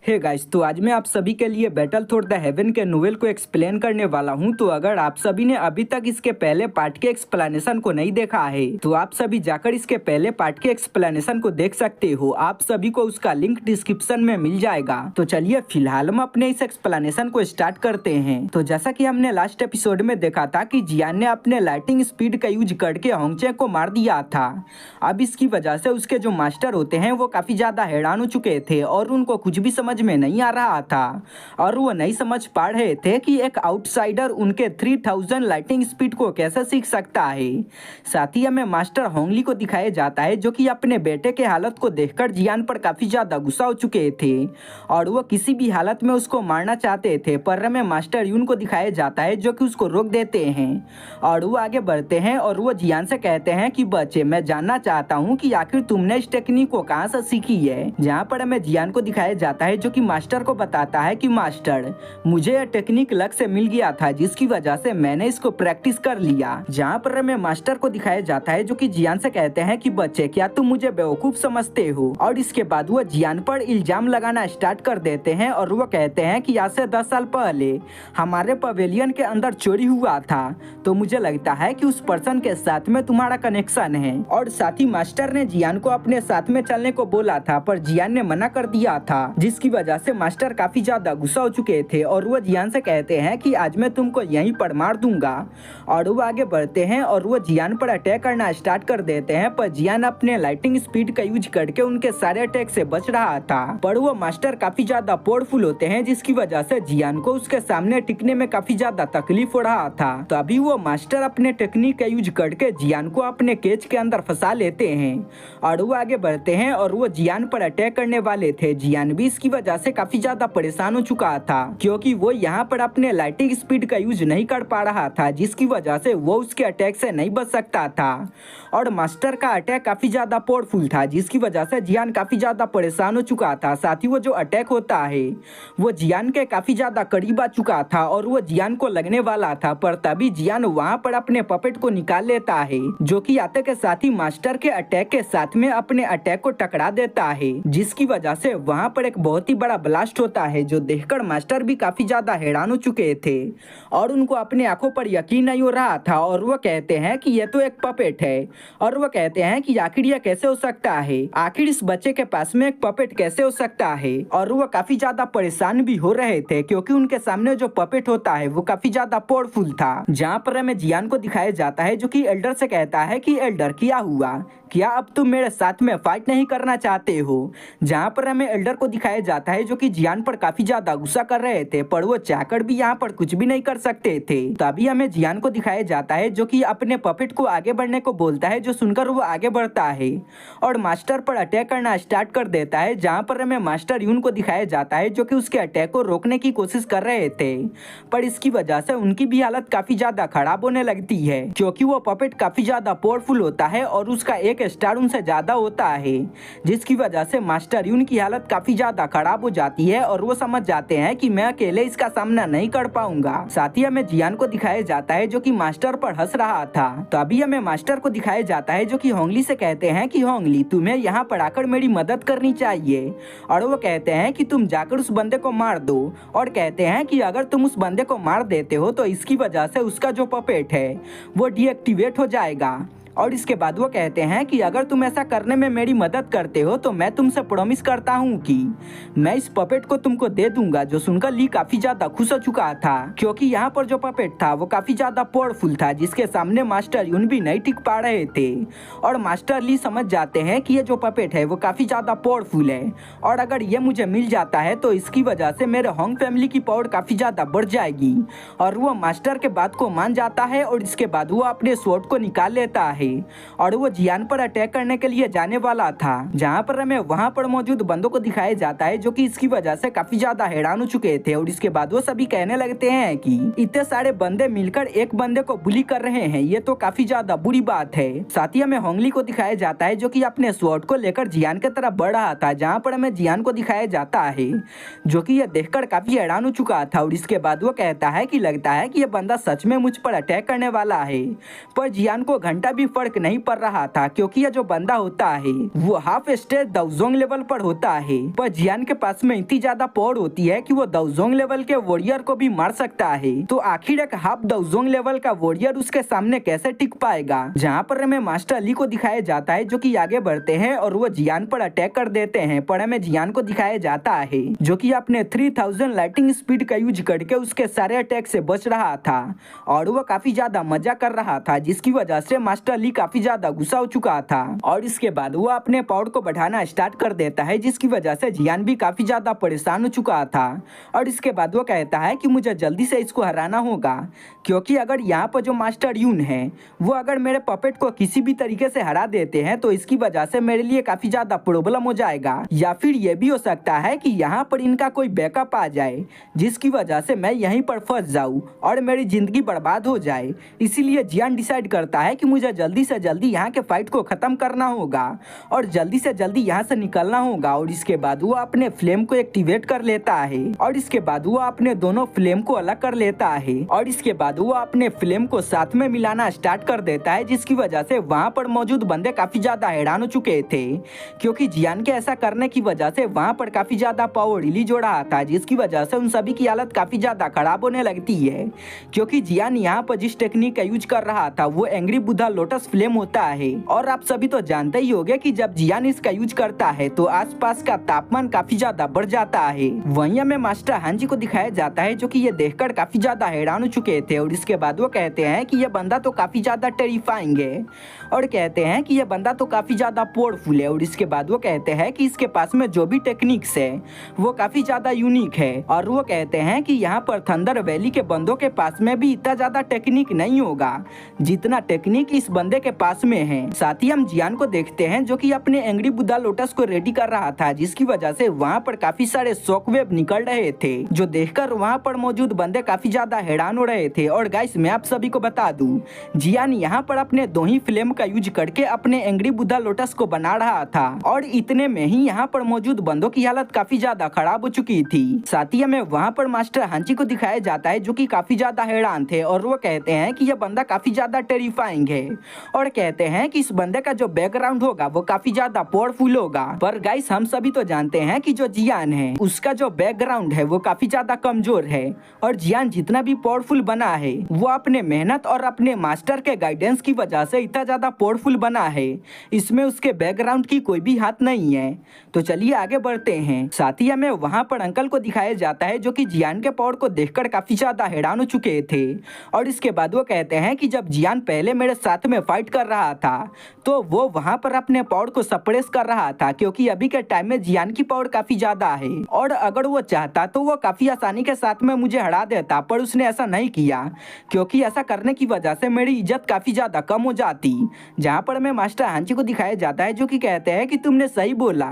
Hey guys, तो आज मैं आप सभी के लिए बैटलफील्ड द हेवन के नोवेल को एक्सप्लेन करने वाला हूं। तो अगर आप सभी ने अभी तक इसके पहले पार्ट के एक्सप्लेनेशन को नहीं देखा है तो आप सभी जाकर इसके पहले पार्ट के एक्सप्लेनेशन को देख सकते हो। आप सभी को उसका लिंक डिस्क्रिप्शन में मिल जाएगा। तो चलिए फिलहाल हम अपने इस एक्सप्लेनेशन को स्टार्ट करते हैं। तो जैसा कि हमने लास्ट एपिसोड में देखा था कि जियान ने अपने लाइटिंग स्पीड का यूज करके होंगचे को मार दिया था। अब इसकी वजह से उसके जो मास्टर होते हैं वो काफी ज्यादा हैरान हो चुके थे और उनको कुछ भी समझ में नहीं आ रहा था और वो नहीं समझ पा रहे थे कि एक आउटसाइडर उनके 3000 लाइटिंग स्पीड को कैसे सीख सकता है। साथ ही हमें मास्टर होंगली को दिखाया जाता है जो कि अपने बेटे के हालत को देखकर जियान पर काफी ज्यादा गुस्सा हो चुके थे और वो किसी भी हालत में उसको मारना चाहते थे, पर हमें मास्टर यून को दिखाया जाता है जो कि उसको रोक देते हैं और वो आगे बढ़ते हैं और वो जियान से कहते हैं कि बच्चे, मैं जानना चाहता हूँ कि आखिर तुमने इस टेक्निक को कहाँ से सीखी है। जहाँ पर हमें जियान को दिखाया जाता है जो कि मास्टर को बताता है कि मास्टर, मुझे यह टेक्निक लक से मिल गया था जिसकी वजह से मैंने इसको प्रैक्टिस कर लिया। जहाँ पर हमें मास्टर को दिखाया जाता है जो कि जियान से कहते हैं कि बच्चे, क्या तुम मुझे बेवकूफ समझते हो। और इसके बाद वो जियान पर इल्जाम लगाना स्टार्ट कर देते हैं और वो कहते हैं कि आज से 10 साल पहले हमारे पवेलियन के अंदर चोरी हुआ था, तो मुझे लगता है कि उस पर्सन के साथ में तुम्हारा कनेक्शन है। और साथ ही मास्टर ने जियान को अपने साथ में चलने को बोला था पर जियान ने मना कर दिया था, जिसकी वजह से मास्टर काफी ज्यादा गुस्सा हो चुके थे और वो जियान से कहते हैं कि आज मैं तुमको यहीं पर मार दूंगा। और वो आगे बढ़ते हैं और वो जियान पर अटैक करना स्टार्ट कर देते हैं, पर जियान अपने लाइटिंग स्पीड का यूज करके उनके सारे अटैक से बच रहा था। पर वो मास्टर काफी ज्यादा पावरफुल होते हैं जिसकी वजह से जियान को उसके सामने टिकने में काफी ज्यादा तकलीफ हो रहा था। तो अभी वो मास्टर अपने टेक्निक का यूज करके जियान को अपने केज के अंदर फंसा लेते हैं और वो आगे बढ़ते हैं और वो जियान पर अटैक करने वाले थे। जियान भी इसकी वजह से काफी ज्यादा परेशान हो चुका था क्योंकि वो यहाँ पर अपने लाइटिंग स्पीड का यूज नहीं कर पा रहा था, जिसकी वजह से वो उसके अटैक से नहीं बच सकता था। और मास्टर का अटैक काफी ज्यादा पावरफुल था जिसकी वजह से जियान काफी ज्यादा परेशान हो चुका था। साथ ही वो जो अटैक होता है वो जियान के काफी ज्यादा करीब आ चुका था और वो जियान को लगने वाला था, पर तभी जियान वहाँ पर अपने पपेट को निकाल लेता है जो कि आते के साथ ही मास्टर के अटैक के साथ में अपने अटैक को टकरा देता है, जिसकी वजह से वहाँ पर एक बहुत ही बड़ा ब्लास्ट होता है जो देखकर मास्टर भी काफी ज्यादा हैरान हो चुके थे और उनको अपने आंखों पर यकीन नहीं हो रहा था। और वो कहते हैं कि ये तो एक पपेट है और वो कहते हैं कि आखिर यह कैसे हो सकता है, आखिर इस बच्चे के पास में एक पपेट कैसे हो सकता है। और वो काफी ज्यादा परेशान भी हो रहे थे क्योंकि उनके सामने जो पपेट होता है वो काफी ज्यादा पावरफुल था। जहाँ पर हमें जियान को दिखाया जाता है जो कि एल्डर से कहता है कि एल्डर, क्या हुआ, क्या अब तुम मेरे साथ में फाइट नहीं करना चाहते हो। जहाँ पर हमें एल्डर को दिखाया जाता है जो कि जियान पर काफी ज्यादा गुस्सा कर रहे थे, पर वो चाहकर भी यहाँ पर कुछ भी नहीं कर सकते थे। तभी हमें जियान को दिखाया जाता है जो कि अपने पपेट को आगे बढ़ने को बोलता है, जो सुनकर वो आगे बढ़ता है और मास्टर पर अटैक करना स्टार्ट कर देता है। जहाँ पर हमें मास्टर यून को दिखाया जाता है जो कि उसके अटैक को रोकने की कोशिश कर रहे थे, पर इसकी वजह से उनकी भी हालत काफी ज्यादा खराब होने लगती है क्योंकि वो पपेट काफी ज्यादा पावरफुल होता है और उसका एक स्टार उनसे ज्यादा होता है, जिसकी वजह से मास्टर यून की हालत काफी ज्यादा खराब हो जाती है और वो समझ जाते हैं कि मैं अकेले इसका सामना नहीं कर पाऊंगा। साथ ही हमें जियान को दिखाया जाता है जो कि मास्टर पर हंस रहा था। तो अभी हमें मास्टर को दिखाया जाता है जो कि होंगली से कहते हैं कि होंगली, तुम्हें यहाँ पर आकर मेरी मदद करनी चाहिए। और वो कहते हैं कि तुम जाकर उस बंदे को मार दो और कहते हैं कि अगर तुम उस बंदे को मार देते हो तो इसकी वजह से उसका जो पपेट है वो डीएक्टिवेट हो जाएगा। और इसके बाद वो कहते हैं कि अगर तुम ऐसा करने में मेरी मदद करते हो तो मैं तुमसे प्रॉमिस करता हूँ कि मैं इस पपेट को तुमको दे दूंगा। जो सुनकर ली काफी ज्यादा खुश हो चुका था क्योंकि यहाँ पर जो पपेट था वो काफी ज्यादा पावरफुल था जिसके सामने मास्टर यून भी नहीं टिक पा रहे थे। और मास्टर ली समझ जाते हैं कि ये जो पपेट है वो काफी ज्यादा पावरफुल है और अगर ये मुझे मिल जाता है तो इसकी वजह से मेरे होंग फैमिली की पावर काफी ज्यादा बढ़ जाएगी। और वो मास्टर के बात को मान जाता है और इसके बाद वो अपने स्वॉर्ड को निकाल लेता है और वो जियान पर अटैक करने के लिए जाने वाला था। जहाँ पर हमें वहाँ पर मौजूद बंदों को दिखाया जाता है जो कि इसकी वजह से काफी ज्यादा हैरान हो चुके थे और इसके बाद वो सभी कहने लगते हैं कि इतने सारे बंदे मिलकर एक बंदे को बुली कर रहे हैं, ये तो काफी ज्यादा बुरी बात है। साथ ही हमें होंगली को दिखाया जाता है जो कि अपने स्वॉर्ड को लेकर जियान की तरफ बढ़ रहा था। जहाँ पर हमें जियान को दिखाया जाता है जो कि ये देखकर काफी हैरान हो चुका था और इसके बाद वो कहता है कि लगता है कि ये बंदा सच में मुझ पर अटैक करने वाला है। पर जियान को घंटा भी फर्क नहीं पड़ रहा था, क्योंकि यह जो बंदा होता है वो हाफ स्टेज दाओजोंग लेवल पर होता है, पर जियान के पास में इतनी ज्यादा पावर होती है कि वो दाओजोंग लेवल के वॉरियर को भी मार सकता है। तो आखिर एक हाफ दाओजोंग लेवल का वॉरियर उसके सामने कैसे टिक पाएगा। जहाँ पर हमें मास्टर ली को दिखाया जाता है जो कि आगे बढ़ते हैं और वो जियान पर अटैक कर देते हैं, पर हमें जियान को दिखाया जाता है जो कि अपने 3000 लाइटिंग स्पीड का यूज करके उसके सारे अटैक से बच रहा था और वो काफी ज्यादा मजा कर रहा था, जिसकी वजह से मास्टर ली काफी ज्यादा गुस्सा हो चुका था। और इसके बाद वो अपने पावर को बढ़ाना स्टार्ट कर देता है, जिसकी वजह से जियान भी काफी ज्यादा परेशान हो चुका था। और इसके बाद वो कहता है कि मुझे जल्दी से इसको हराना होगा, क्योंकि अगर यहाँ पर जो मास्टर यून है वो अगर मेरे पपेट को किसी भी तरीके से हरा देते हैं तो इसकी वजह से मेरे लिए काफी ज्यादा प्रॉब्लम हो जाएगा, या फिर ये भी हो सकता है कि यहाँ पर इनका कोई बैकअप आ जाए जिसकी वजह से मैं यहीं पर फंस जाऊं और मेरी जिंदगी बर्बाद हो जाए। इसीलिए जियान डिसाइड करता है कि मुझे जल्दी से जल्दी यहाँ के फाइट को खत्म करना होगा और जल्दी से जल्दी यहाँ से निकलना होगा। और इसके बाद वो अपने फ्लेम को एक्टिवेट कर लेता है और इसके बाद वो अपने दोनों फ्लेम को अलग कर लेता है और इसके बाद वो अपने फ्लेम को साथ में मिलाना स्टार्ट कर देता है, जिसकी वजह से वहाँ पर मौजूद बंदे काफी ज्यादा हैरान हो चुके थे, क्योंकि जियान के ऐसा करने की वजह से वहाँ पर काफी ज्यादा पावर रिलीज हो रहा था, जिसकी वजह से उन सभी की हालत काफी ज्यादा खराब होने लगती है। क्योंकि जियान यहाँ पर जिस टेक्निक का यूज कर रहा था वो एंग्री बुद्धा लोटस फ्लेम होता है, और आप सभी तो जानते ही होंगे कि जब जियान इसका यूज करता है तो आसपास का तापमान काफी ज्यादा बढ़ जाता है। वहीं हमें मास्टर हांजी को दिखाया जाता है जो कि ये देखकर काफी ज्यादा हैरान हो चुके थे, और इसके बाद वो कहते हैं कि ये बंदा तो काफी ज्यादा टेरिफाइंग है और कहते हैं कि ये बंदा तो काफी ज्यादा पावरफुल है। और इसके बाद वो कहते हैं कि इसके पास में जो भी टेक्निक्स है वो काफी ज्यादा यूनिक है, और वो कहते हैं कि यहाँ पर थंडर वैली के बंदों के पास में भी इतना ज्यादा टेक्निक नहीं होगा जितना टेक्निक इस बंदे के पास में है। साथ ही हम जियान को देखते हैं जो कि अपने एंग्री बुद्धा लोटस को रेडी कर रहा था, जिसकी वजह से वहाँ पर काफी सारे शॉकवेव निकल रहे थे, जो देखकर वहाँ पर मौजूद बंदे काफी ज्यादा हैरान हो रहे थे। और गाइस मैं आप सभी को बता दूं, जियान यहाँ पर अपने दो ही फ्लेम का यूज करके अपने एंग्री बुद्धा लोटस को बना रहा था, और इतने में ही यहाँ पर मौजूद बंदों की हालत काफी ज्यादा खराब हो चुकी थी। साथ ही हमें वहाँ पर मास्टर हांची को दिखाया जाता है जो कि काफी ज्यादा हैरान थे, और वो कहते हैं कि यह बंदा काफी ज्यादा टेरिफाइंग है, और कहते हैं कि इस बंदे का जो बैकग्राउंड होगा वो काफी ज्यादा पावरफुल होगा। पर गाइस हम सभी तो जानते हैं कि जो जियान है उसका जो बैकग्राउंड है वो काफी ज्यादा कमजोर है, और जियान जितना भी पावरफुल बना है वो अपने मेहनत और अपने मास्टर के गाइडेंस की वजह से इतना ज्यादा पावरफुल बना है, इसमें उसके बैकग्राउंड की कोई भी हाथ नहीं है। तो चलिए आगे बढ़ते हैं। साथ ही हमें वहाँ पर अंकल को दिखाया जाता है जो कि जियान के पावर को देखकर काफी ज्यादा हैरान हो चुके थे, और इसके बाद वो कहते हैं कि जब जियान पहले मेरे साथ में फाइट कर रहा था तो वो वहाँ पर अपने पावर को सप्रेस कर रहा था, क्योंकि अभी के टाइम में जियान की पावर काफी ज्यादा है, और अगर वो चाहता तो वो काफी आसानी के साथ में मुझे हरा देता, पर उसने ऐसा नहीं किया, क्योंकि ऐसा करने की वजह से मेरी इज्जत काफी ज्यादा कम हो जाती। जहाँ पर हमें मास्टर हांची को दिखाया जाता है जो कि कहते हैं कि तुमने सही बोला,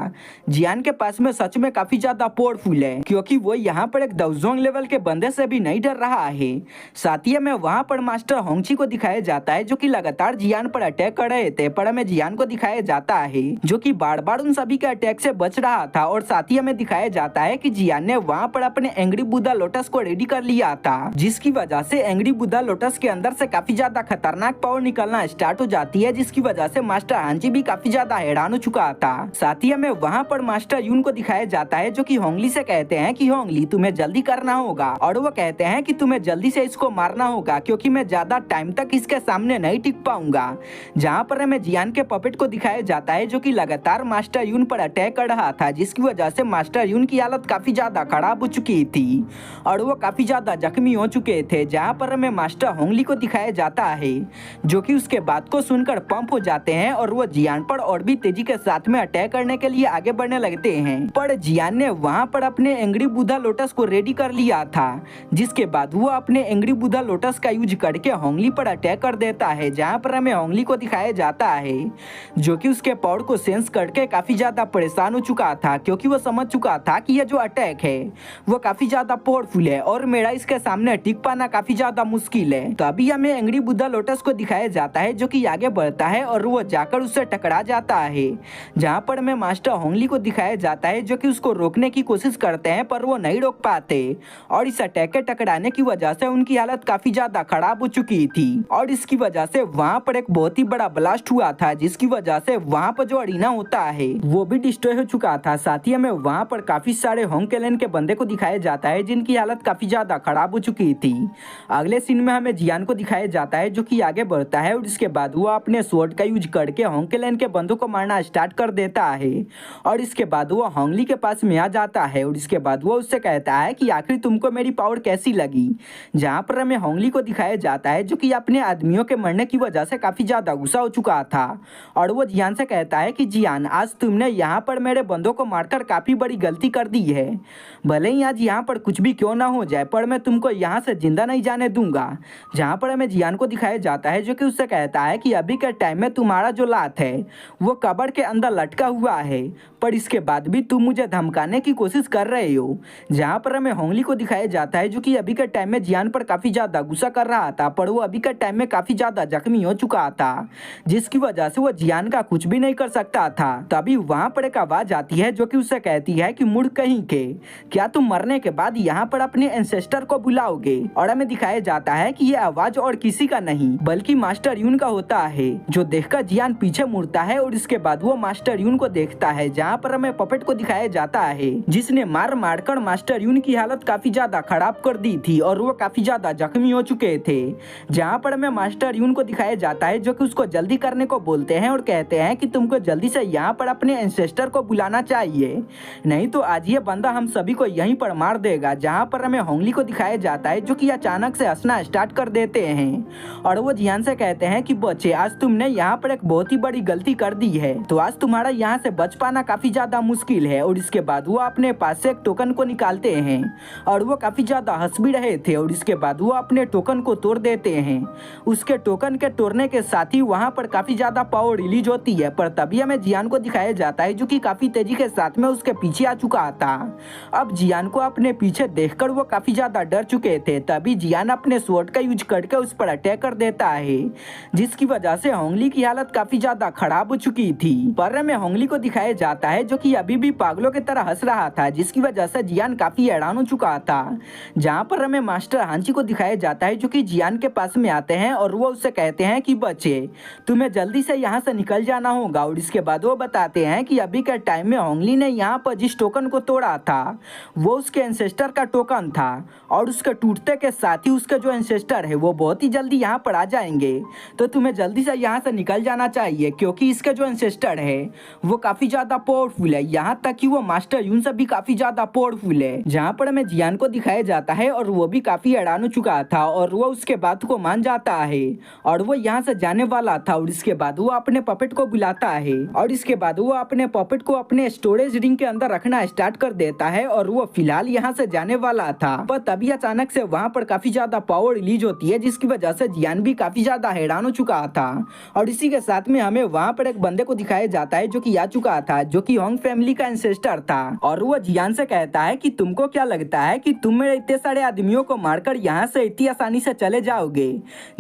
जियान के पास में सच में काफी ज्यादा पावरफुल है, क्योंकि वो यहाँ पर एक दाओजोंग लेवल के बंदे से भी नहीं डर रहा है। साथ ही हमें वहाँ पर मास्टर होंगची को दिखाया जाता है जो कि लगातार जियान पर अटैक कर रहे थे, पर हमें जियान को दिखाया जाता है जो कि बार बार उन सभी के अटैक से बच रहा था। और साथ ही हमें दिखाया जाता है कि जियान ने वहाँ पर अपने एंग्री बुद्धा लोटस को रेडी कर लिया था, जिसकी वजह से एंग्री बुद्धा लोटस के अंदर से काफी ज्यादा खतरनाक पावर निकलना स्टार्ट हो जाती है, जिसकी वजह से मास्टर हांजी भी काफी ज्यादा हैरान हो चुका था। साथ ही हमें वहाँ पर मास्टर यून को दिखाया जाता है जो कि होंगली से कहते हैं कि होंगली तुम्हें जल्दी करना होगा, और वो कहते हैं कि तुम्हें जल्दी से इसको मारना होगा, क्योंकि मैं ज्यादा टाइम तक इसके सामने नहीं टिक पाऊंगा। जहाँ पर हमें जियान के पपेट को दिखाया जाता है जो कि लगातार मास्टर यून पर अटैक कर रहा था, जिसकी वजह से मास्टर यून की हालत काफी ज्यादा खराब हो चुकी थी और वो काफी ज्यादा जख्मी हो चुके थे। जहाँ पर हमें मास्टर होंगली को दिखाया जाता है जो कि उसके बात को सुनकर पंप हो जाते हैं और वो जियान पर और भी तेजी के साथ में अटैक करने के लिए आगे बढ़ने लगते हैं। पर जियान ने वहाँ पर अपने एंग्री बुद्धा लोटस को रेडी कर लिया था, जिसके बाद वो अपने एंग्री बुद्धा लोटस का यूज करके होंगली पर अटैक कर देता है। जहाँ पर हमें होंगली को दिखाया जाता है जो कि उसके पावर को सेंस करके काफी ज्यादा परेशान हो चुका था, क्योंकि वो समझ चुका था कि यह जो अटैक है वो काफी ज्यादा पावरफुल है और मेरा इसके सामने टिक पाना काफी ज्यादा मुश्किल है। तो अभी हमें एंग्री बुद्धा लोटस को दिखाया जाता है जो कि आगे बढ़ता है और वो जाकर उससे टकरा जाता है। जहाँ पर हमें मास्टर होंगली को दिखाया जाता है जो कि उसको रोकने की कोशिश करते हैं, पर वो नहीं रोक पाते और इस अटैक के टकराने की वजह से उनकी हालत काफी ज्यादा खराब हो चुकी थी, और इसकी वजह से वहाँ पर पर एक बहुत ही बड़ा ब्लास्ट हुआ था, जिसकी वजह से वहाँ पर जो अरीना होता है वो भी डिस्ट्रॉय हो चुका था। साथ ही हमें वहाँ पर काफी सारे होंगकेलेन के बंदे को दिखाया जाता है जिनकी हालत काफी ज्यादा खराब हो चुकी थी। अगले सीन में हमें जियान को दिखाया जाता है जो कि आगे बढ़ता है और इसके बाद वो अपने स्वॉर्ड का यूज करके होंगकेलेन के बंदों को मारना स्टार्ट कर देता है। और इसके बाद वो होंगली के पास में आ जाता है और इसके बाद वो उससे कहता है कि आखिर तुमको मेरी पावर कैसी लगी। जहाँ पर हमें होंगली को दिखाया जाता है जो कि अपने आदमियों के मरने की वजह से काफी ज्यादा गुस्सा हो चुका था और वो जियान से कहता है कि जियान, आज तुमने यहाँ पर मेरे बंदों को मारकर काफी बड़ी गलती कर दी है। भले ही आज यहाँ पर कुछ भी क्यों ना हो जाए, पर मैं तुमको यहाँ से जिंदा नहीं जाने दूंगा। जहाँ पर हमें जियान को दिखाया जाता है जो कि उससे कहता है कि अभी के टाइम में तुम्हारा जो लात है वो कब्र के अंदर लटका हुआ है, पर इसके बाद भी तुम मुझे धमकाने की कोशिश कर रहे हो। जहाँ पर हमें होंगली को दिखाया जाता है जो कि अभी के टाइम में जियान पर काफी ज्यादा गुस्सा कर रहा था, पर वो अभी के टाइम में काफी ज्यादा जख्मी हो चुका था, जिसकी वजह से वो जियान का कुछ भी नहीं कर सकता था। तभी वहाँ पर एक आवाज आती है जो कि उससे कहती है कि मुड़ कहीं के, क्या तुम मरने के बाद यहाँ पर अपने एंसेस्टर को बुलाओगे। और हमें दिखाया जाता है कि ये आवाज और किसी का नहीं बल्कि मास्टर यून का होता है, जो देखकर जियान पीछे मुड़ता है और इसके बाद वो मास्टर यून को देखता है। जहाँ पर हमें पपेट को दिखाया जाता है जिसने मार मारकर मास्टर यून की हालत काफी ज्यादा खराब कर दी थी और वो काफी ज्यादा जख्मी हो चुके थे। जहाँ पर हमें मास्टर यून को दिखाया जाता है जो कि उसको जल्दी करने को बोलते हैं और कहते हैं कि तुमको जल्दी से यहाँ पर अपने एंसेस्टर को बुलाना चाहिए, नहीं तो आज ये बंदा हम सभी को यहीं पर मार देगा। जहाँ पर हमें होंगली को दिखाया जाता है जो कि अचानक से हंसना स्टार्ट कर देते हैं और वो जियान से कहते हैं कि बच्चे, आज तुमने यहाँ पर एक बहुत ही बड़ी गलती कर दी है, तो आज तुम्हारा यहाँ से बच पाना काफी ज्यादा मुश्किल है। और इसके बाद वो अपने पास से एक टोकन को निकालते हैं और वो काफी ज्यादा हंस भी रहे थे और इसके बाद वो अपने टोकन को तोड़ देते हैं। उसके टोकन के तोड़ने के साथ ही वहाँ पर काफी ज्यादा पावर रिलीज होती है, पर तभी हमें जियान को दिखाया जाता है जो कि काफी तेजी के साथ में उसके पीछे आ चुका था। अब जियान को अपने पीछे देखकर वो काफी ज्यादा डर चुके थे। तभी जियान अपने स्वॉर्ड का यूज करके उस पर अटैक कर देता है, जिसकी वजह से होंगली की हालत काफी ज्यादा खराब हो चुकी थी। पर हमें होंगली को दिखाया जाता है जो कि अभी भी पागलों की तरह हंस रहा था, जिसकी वजह से जियान काफी हैरान हो चुका था। जहाँ पर हमें मास्टर हांची को दिखाया जाता है जो कि जियान के पास में आते हैं और वो उससे कहते हैं कि बच्चे, तुम्हें जल्दी से यहाँ से निकल जाना होगा। और इसके बाद वो बताते हैं कि अभी के टाइम में होंगली ने यहाँ पर जिस टोकन को तोड़ा था वो उसके एंसेस्टर का टोकन था और उसके टूटते के साथ ही उसके जो एंसेस्टर है वो बहुत ही जल्दी यहाँ पर आ जाएंगे, तो तुम्हें जल्दी से यहाँ से निकल जाना चाहिए क्योंकि इसके जो एंसेस्टर है वो काफी ज्यादा पावरफुल है, यहाँ तक कि वो मास्टर यून से भी काफी ज्यादा पावरफुल है। जहाँ पर हमें जियान को दिखाया जाता है और वो भी काफी हैरान हो चुका था और वो उसके बात को मान जाता है और वो यहाँ से जाने वाला था। और इसके बाद वो अपने पपेट को बुलाता है और इसके बाद वो अपने पपेट को अपने स्टोरेज रिंग के अंदर रखना स्टार्ट कर देता है और वो फिलहाल यहाँ से जाने वाला था। पर तभी अचानक से वहाँ पर काफी ज्यादा पावर रिलीज होती है, जिसकी वजह से जियान भी काफी ज्यादा हैरान हो चुका था। और इसी के साथ में हमें वहाँ पर एक बंदे को दिखाया जाता है जो कि आ चुका था, जो कि होंग फैमिली का एंसेस्टर था और वो जियान से कहता है कि तुमको क्या लगता है कि तुम मेरे इतने सारे आदमियों को मारकर यहाँ से इतनी आसानी से चले जाओगे।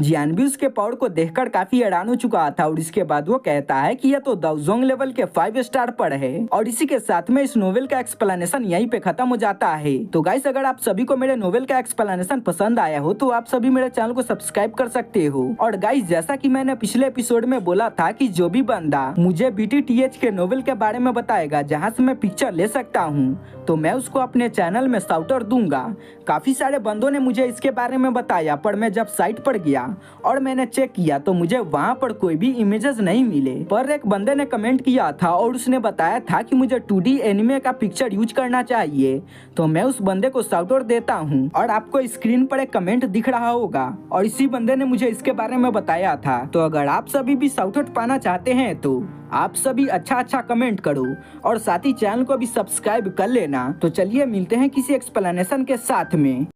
जियान भी उसके पावर को देखकर काफी हैरान हो चुका था और इसके बाद वो कहता है कि यह तो दाओजोंग लेवल के 5 स्टार पर है। और इसी के साथ में इस नोवेल का एक्सप्लेनेशन यहीं पे खत्म हो जाता है। तो गाइस, अगर आप सभी को मेरे नोवेल का एक्सप्लेनेशन पसंद आया हो तो आप सभी मेरे चैनल को सब्सक्राइब कर सकते हो। और गाइस, जैसा कि मैंने पिछले एपिसोड में बोला था कि जो भी बंदा मुझे BTTH के नोवेल के बारे में बताएगा जहाँ से मैं पिक्चर ले सकता हूँ, तो मैं उसको अपने चैनल में शाउट आउट दूंगा। काफी सारे बंदों ने मुझे इसके बारे में बताया, पर मैं जब साइट पर गया और मैंने चेक किया तो मुझे वहाँ पर कोई भी इमेजेस नहीं मिले। पर एक बंदे ने कमेंट किया था और उसने बताया था कि मुझे 2D एनिमे का पिक्चर यूज करना चाहिए, तो मैं उस बंदे को शाउट आउट देता हूँ और आपको स्क्रीन पर एक कमेंट दिख रहा होगा और इसी बंदे ने मुझे इसके बारे में बताया था। तो अगर आप सभी भी शाउट आउट पाना चाहते हैं तो आप सभी अच्छा कमेंट करो और साथ ही चैनल को भी सब्सक्राइब कर लेना। तो चलिए मिलते हैं किसी एक्सप्लेनेशन के साथ में।